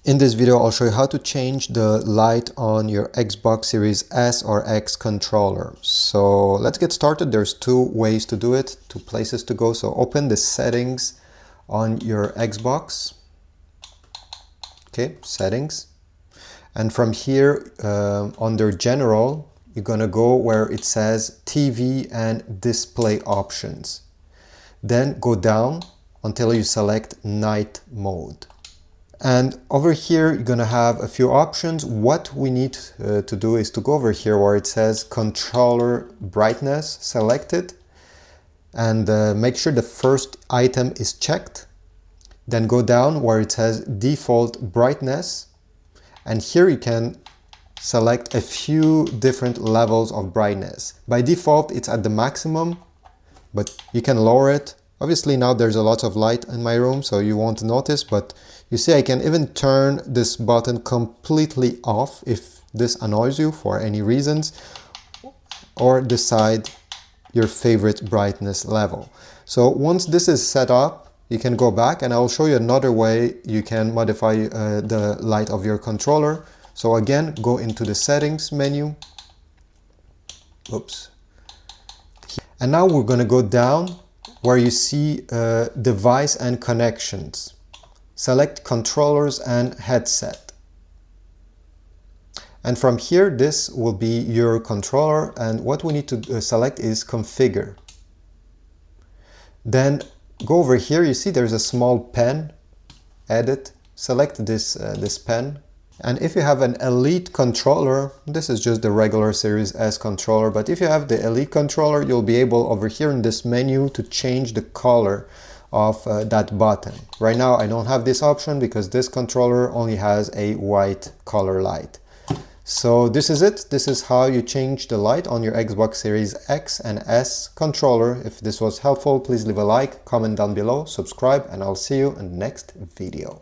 In this video, I'll show you how to change the light on your Xbox Series S or X controller. So let's get started. There's two ways to do it, two places to go. So open the settings on your Xbox. Okay, settings. And from here, under general, you're gonna go where it says TV and display options. Then go down until you select night mode. And over here, you're gonna have a few options. What we need to do is to go over here where it says controller brightness, select it, and make sure the first item is checked. Then go down where it says default brightness, and here you can select a few different levels of brightness. By default, it's at the maximum, but you can lower it. Obviously now there's a lot of light in my room, so you won't notice, but you see I can even turn this button completely off if this annoys you for any reasons, or decide your favorite brightness level. So once this is set up, you can go back and I'll show you another way you can modify the light of your controller. So again, go into the settings menu. Oops. And now we're going to go down where you see device and connections. Select controllers and headset. And from here, this will be your controller, and what we need to select is configure. Then go over here, you see there's a small pen, edit, select this pen. And if you have an Elite controller, this is just the regular Series S controller, but if you have the Elite controller, you'll be able over here in this menu to change the color of that button. Right now I don't have this option because this controller only has a white color light. So this is it. This is how you change the light on your Xbox Series X and S controller. If this was helpful, please leave a like, comment down below, subscribe, and I'll see you in the next video.